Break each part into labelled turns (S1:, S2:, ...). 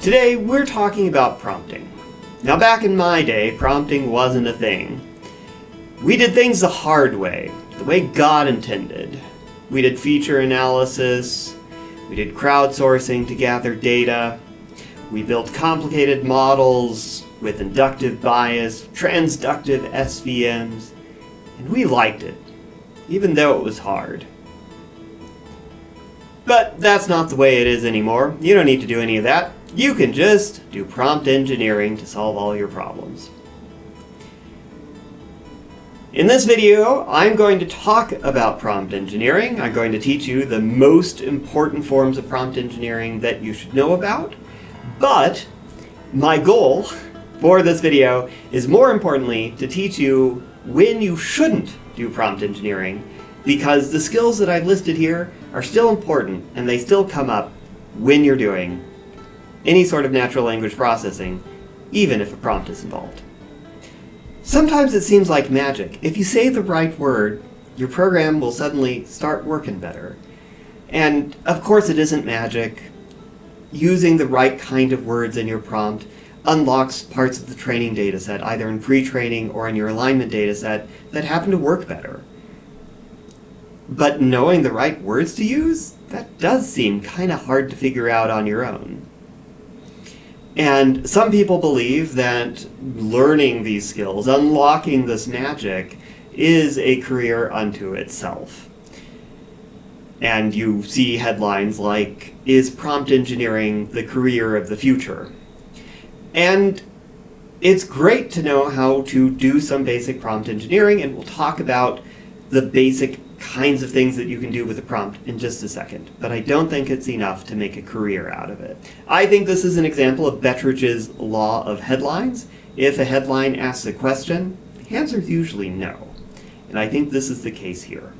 S1: Today we're talking about prompting. Now back in my day, prompting wasn't a thing. We did things the hard way, the way God intended. We did feature analysis, we did crowdsourcing to gather data, we built complicated models with inductive bias, transductive SVMs, and we liked it, even though it was hard. But that's not the way it is anymore. You don't need to do any of that. You can just do prompt engineering to solve all your problems. In this video, I'm going to talk about prompt engineering. I'm going to teach you the most important forms of prompt engineering that you should know about. But my goal for this video is more importantly to teach you when you shouldn't do prompt engineering, because the skills that I've listed here are still important and they still come up when you're doing any sort of natural language processing, even if a prompt is involved. Sometimes it seems like magic. If you say the right word, your program will suddenly start working better. And of course it isn't magic. Using the right kind of words in your prompt unlocks parts of the training dataset, either in pre-training or in your alignment dataset, that happen to work better. But knowing the right words to use, that does seem kind of hard to figure out on your own. And some people believe that learning these skills, unlocking this magic, is a career unto itself. And you see headlines like, "Is prompt engineering the career of the future?" And it's great to know how to do some basic prompt engineering, and we'll talk about the basic kinds of things that you can do with a prompt in just a second, but I don't think it's enough to make a career out of it. I think this is an example of Bettridge's law of headlines. If a headline asks a question, the answer is usually no. And I think this is the case here.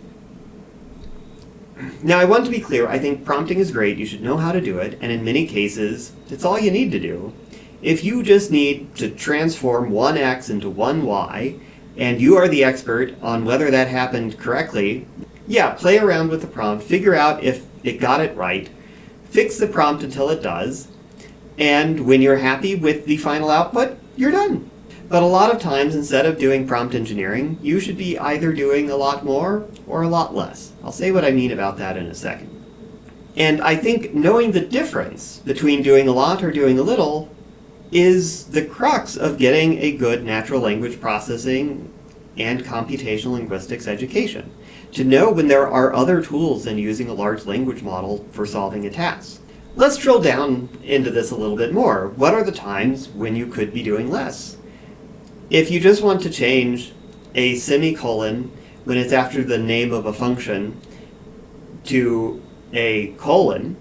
S1: Now I want to be clear, I think prompting is great, you should know how to do it, and in many cases, it's all you need to do. If you just need to transform one X into one Y, and you are the expert on whether that happened correctly, yeah, play around with the prompt, figure out if it got it right, fix the prompt until it does, and when you're happy with the final output, you're done. But a lot of times, instead of doing prompt engineering, you should be either doing a lot more or a lot less. I'll say what I mean about that in a second. And I think knowing the difference between doing a lot or doing a little is the crux of getting a good natural language processing and computational linguistics education. To know when there are other tools than using a large language model for solving a task. Let's drill down into this a little bit more. What are the times when you could be doing less? If you just want to change a semicolon when it's after the name of a function to a colon,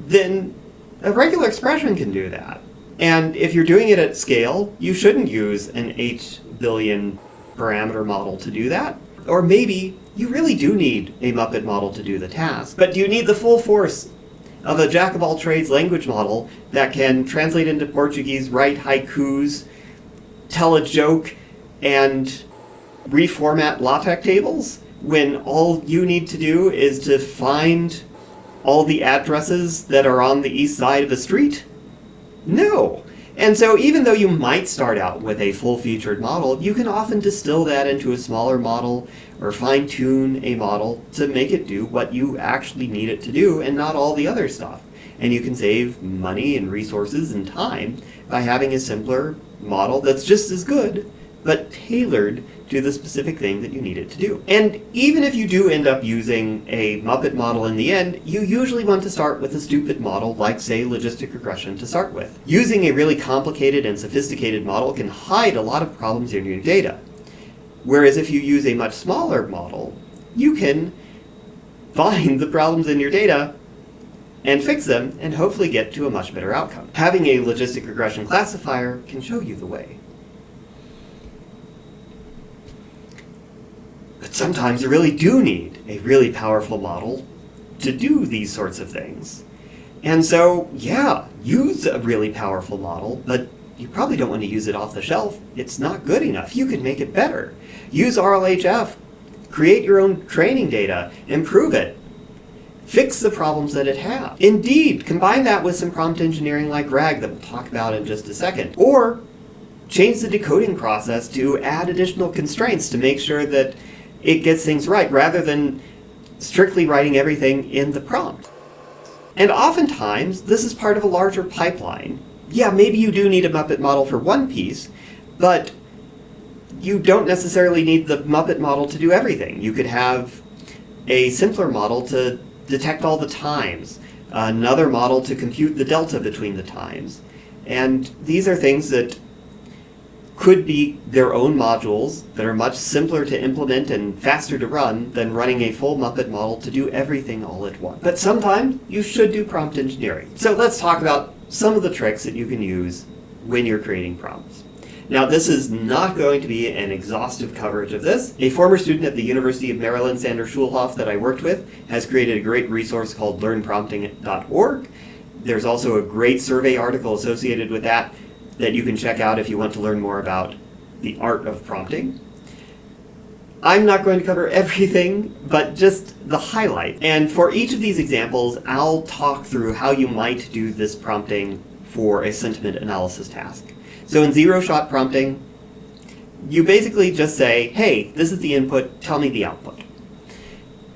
S1: then a regular expression can do that. And if you're doing it at scale, you shouldn't use an 8 billion parameter model to do that. Or maybe you really do need a Muppet model to do the task. But do you need the full force of a jack-of-all-trades language model that can translate into Portuguese, write haikus, tell a joke, and reformat LaTeX tables, when all you need to do is to find all the addresses that are on the east side of a street? No. And so even though you might start out with a full-featured model, you can often distill that into a smaller model or fine-tune a model to make it do what you actually need it to do and not all the other stuff. And you can save money and resources and time by having a simpler model that's just as good, but tailored to the specific thing that you need it to do. And even if you do end up using a Muppet model in the end, you usually want to start with a stupid model like, say, logistic regression to start with. Using a really complicated and sophisticated model can hide a lot of problems in your data. Whereas if you use a much smaller model, you can find the problems in your data and fix them and hopefully get to a much better outcome. Having a logistic regression classifier can show you the way. But sometimes you really do need a really powerful model to do these sorts of things. And so, yeah, use a really powerful model, but you probably don't want to use it off the shelf. It's not good enough. You can make it better. Use RLHF. Create your own training data. Improve it. fix the problems that it has. Indeed, combine that with some prompt engineering like RAG that we'll talk about in just a second. Or change the decoding process to add additional constraints to make sure that it gets things right, rather than strictly writing everything in the prompt. And oftentimes, this is part of a larger pipeline. Yeah, maybe you do need a Muppet model for one piece, but you don't necessarily need the Muppet model to do everything. You could have a simpler model to detect all the times, another model to compute the delta between the times. And these are things that could be their own modules that are much simpler to implement and faster to run than running a full Muppet model to do everything all at once. But sometimes you should do prompt engineering. So let's talk about some of the tricks that you can use when you're creating prompts. Now, this is not going to be an exhaustive coverage of this. A former student at the University of Maryland, Sander Schulhoff, that I worked with, has created a great resource called learnprompting.org. There's also a great survey article associated with that you can check out if you want to learn more about the art of prompting. I'm not going to cover everything, but just the highlight. And for each of these examples, I'll talk through how you might do this prompting for a sentiment analysis task. So in zero-shot prompting, you basically just say, hey, this is the input, tell me the output.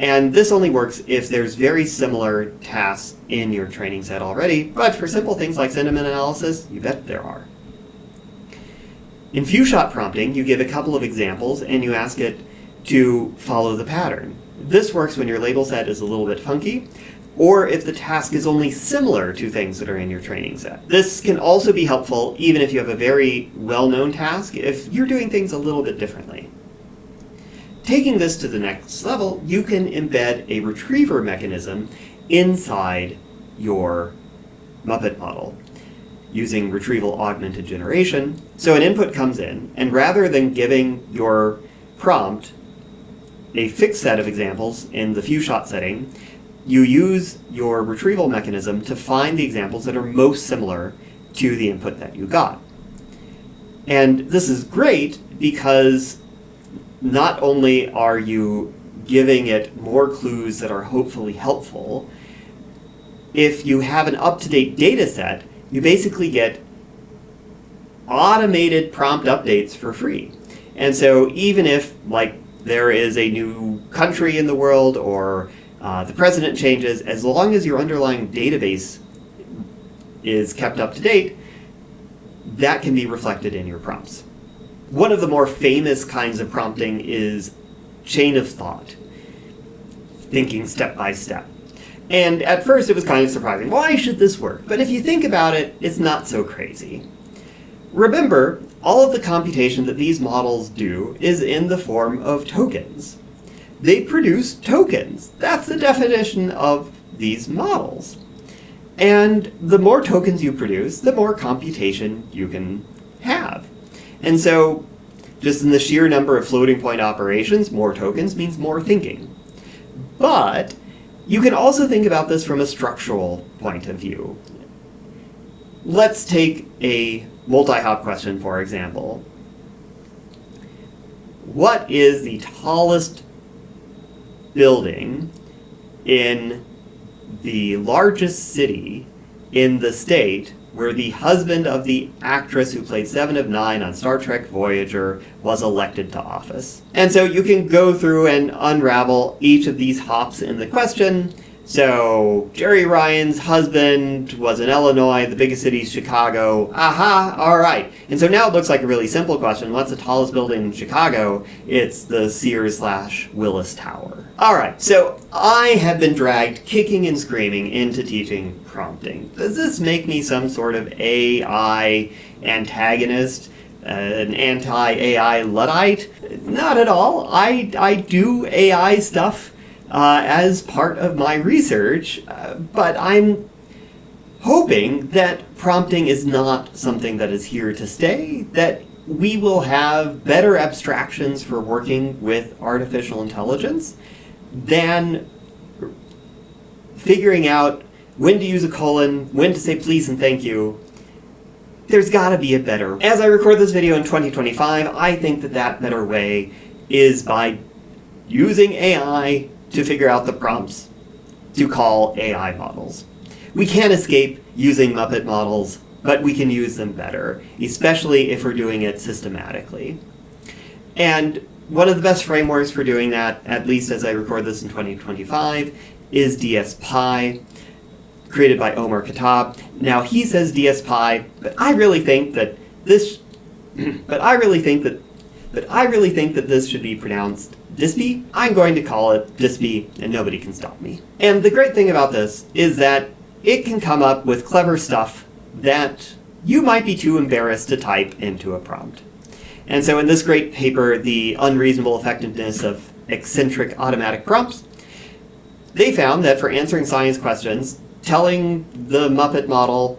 S1: And this only works if there's very similar tasks in your training set already, but for simple things like sentiment analysis, you bet there are. In few-shot prompting, you give a couple of examples and you ask it to follow the pattern. This works when your label set is a little bit funky, or if the task is only similar to things that are in your training set. This can also be helpful even if you have a very well-known task, if you're doing things a little bit differently. Taking this to the next level, you can embed a retriever mechanism inside your Muppet model using retrieval augmented generation. So an input comes in, and rather than giving your prompt a fixed set of examples in the few-shot setting, you use your retrieval mechanism to find the examples that are most similar to the input that you got. And this is great because not only are you giving it more clues that are hopefully helpful, if you have an up-to-date data set, you basically get automated prompt updates for free. And so even if, like, there is a new country in the world or the president changes, as long as your underlying database is kept up to date, that can be reflected in your prompts. One of the more famous kinds of prompting is chain of thought, thinking step by step. And at first it was kind of surprising. Why should this work? But if you think about it, it's not so crazy. Remember, all of the computation that these models do is in the form of tokens. They produce tokens. That's the definition of these models. And the more tokens you produce, the more computation you can have. And so, just in the sheer number of floating point operations, more tokens means more thinking. But you can also think about this from a structural point of view. Let's take a multi-hop question, for example. What is the tallest building in the largest city in the state where the husband of the actress who played Seven of Nine on Star Trek Voyager was elected to office? And so you can go through and unravel each of these hops in the question. So, Jerry Ryan's husband was in Illinois, the biggest city is Chicago. Aha, all right. And so now it looks like a really simple question. What's the tallest building in Chicago? It's the Sears/Willis Tower. All right, so I have been dragged kicking and screaming into teaching prompting. Does this make me some sort of AI antagonist? An anti-AI Luddite? Not at all. I do AI stuff as part of my research, but I'm hoping that prompting is not something that is here to stay, that we will have better abstractions for working with artificial intelligence than figuring out when to use a colon, when to say please and thank you. There's gotta be a better. As I record this video in 2025, I think that better way is by using AI to figure out the prompts to call AI models. We can't escape using Muppet models, but we can use them better, especially if we're doing it systematically. And one of the best frameworks for doing that, at least as I record this in 2025, is DSPy, created by Omar Khattab. Now he says DSPy, but I really think that this should be pronounced Dispy. I'm going to call it Dispy, and nobody can stop me. And the great thing about this is that it can come up with clever stuff that you might be too embarrassed to type into a prompt. And so in this great paper, The Unreasonable Effectiveness of Eccentric Automatic Prompts, they found that for answering science questions, telling the Muppet model,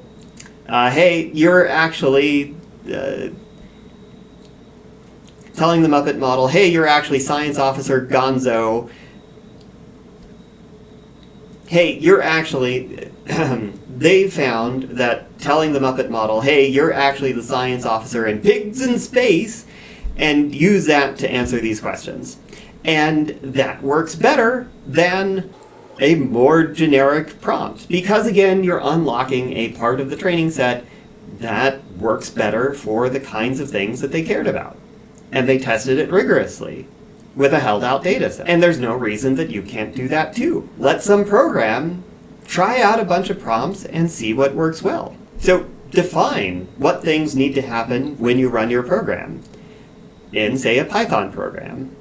S1: hey, you're actually Science Officer Gonzo. Hey, you're actually, they found that telling the Muppet model, hey, you're actually the science officer in Pigs in Space, and use that to answer these questions. And that works better than a more generic prompt, because again, you're unlocking a part of the training set that works better for the kinds of things that they cared about. And they tested it rigorously with a held out data set. And there's no reason that you can't do that too. Let some program try out a bunch of prompts and see what works well. So define what things need to happen when you run your program in, say, a Python program.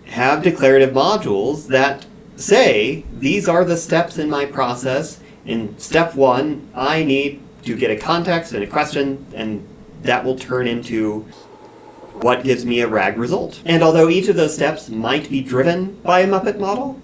S1: Have declarative modules that say, these are the steps in my process. In step 1, I need to get a context and a question, and that will turn into what gives me a RAG result. And although each of those steps might be driven by a Muppet model,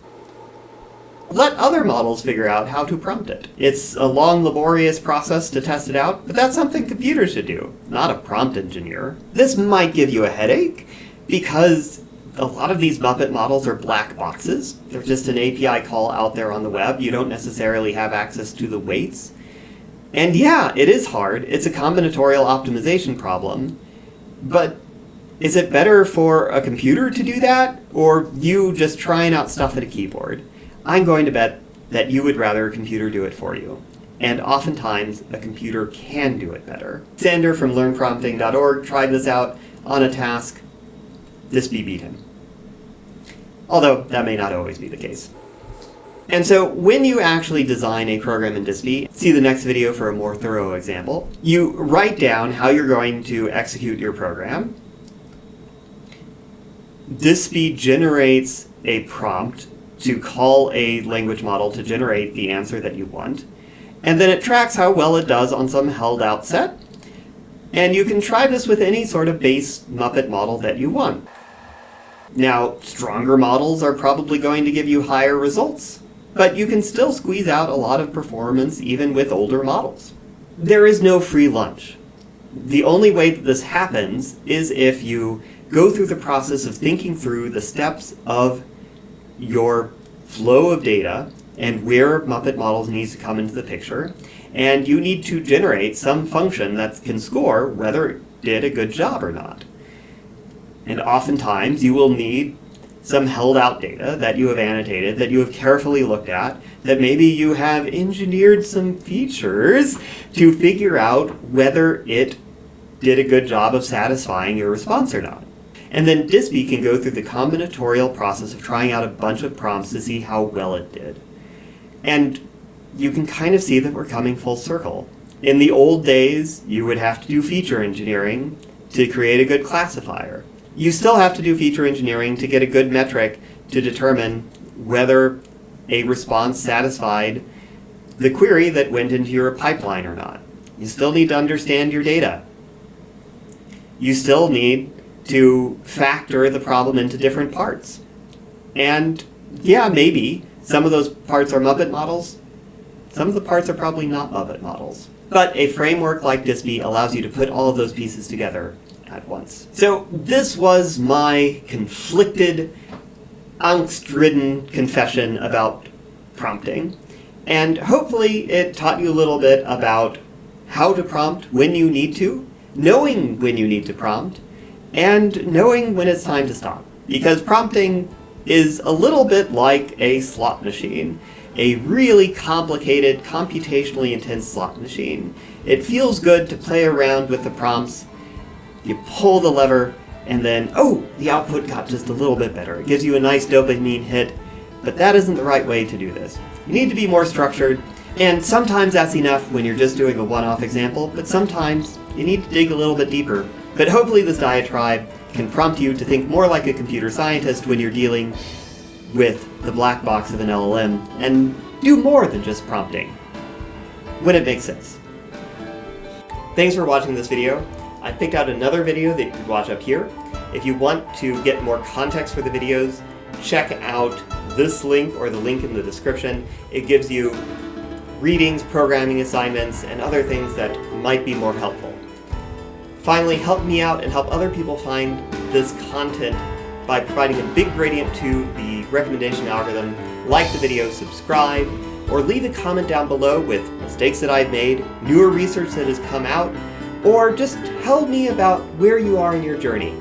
S1: let other models figure out how to prompt it. It's a long, laborious process to test it out, but that's something computers should do, not a prompt engineer. This might give you a headache, because a lot of these Muppet models are black boxes. They're just an API call out there on the web. You don't necessarily have access to the weights. And yeah, it is hard. It's a combinatorial optimization problem. But is it better for a computer to do that, or you just trying out stuff at a keyboard? I'm going to bet that you would rather a computer do it for you. And oftentimes, a computer can do it better. Sander from learnprompting.org tried this out on a task. Dispy beat him. Although, that may not always be the case. And so, when you actually design a program in Dispy, see the next video for a more thorough example, you write down how you're going to execute your program. Dispy generates a prompt to call a language model to generate the answer that you want, and then it tracks how well it does on some held out set, and you can try this with any sort of base Muppet model that you want. Now, stronger models are probably going to give you higher results, but you can still squeeze out a lot of performance even with older models. There is no free lunch. The only way that this happens is if you go through the process of thinking through the steps of your flow of data and where Muppet models needs to come into the picture, and you need to generate some function that can score whether it did a good job or not. And oftentimes you will need some held out data that you have annotated, that you have carefully looked at, that maybe you have engineered some features to figure out whether it did a good job of satisfying your response or not. And then Dispy can go through the combinatorial process of trying out a bunch of prompts to see how well it did. And you can kind of see that we're coming full circle. In the old days, you would have to do feature engineering to create a good classifier. You still have to do feature engineering to get a good metric to determine whether a response satisfied the query that went into your pipeline or not. You still need to understand your data. You still need to factor the problem into different parts. And yeah, maybe some of those parts are Muppet models. Some of the parts are probably not Muppet models. But a framework like Dispy allows you to put all of those pieces together at once. So this was my conflicted, angst-ridden confession about prompting. And hopefully it taught you a little bit about how to prompt when you need to, knowing when you need to prompt, and knowing when it's time to stop. Because prompting is a little bit like a slot machine. A really complicated, computationally intense slot machine. It feels good to play around with the prompts. You pull the lever, and then, oh, the output got just a little bit better. It gives you a nice dopamine hit, but that isn't the right way to do this. You need to be more structured, and sometimes that's enough when you're just doing a one-off example, but sometimes you need to dig a little bit deeper. But hopefully this diatribe can prompt you to think more like a computer scientist when you're dealing with the black box of an LLM, and do more than just prompting, when it makes sense. Thanks for watching this video. I picked out another video that you could watch up here. If you want to get more context for the videos, check out this link or the link in the description. It gives you readings, programming assignments, and other things that might be more helpful. Finally, help me out and help other people find this content by providing a big gradient to the recommendation algorithm. Like the video, subscribe, or leave a comment down below with mistakes that I've made, newer research that has come out, or just tell me about where you are in your journey.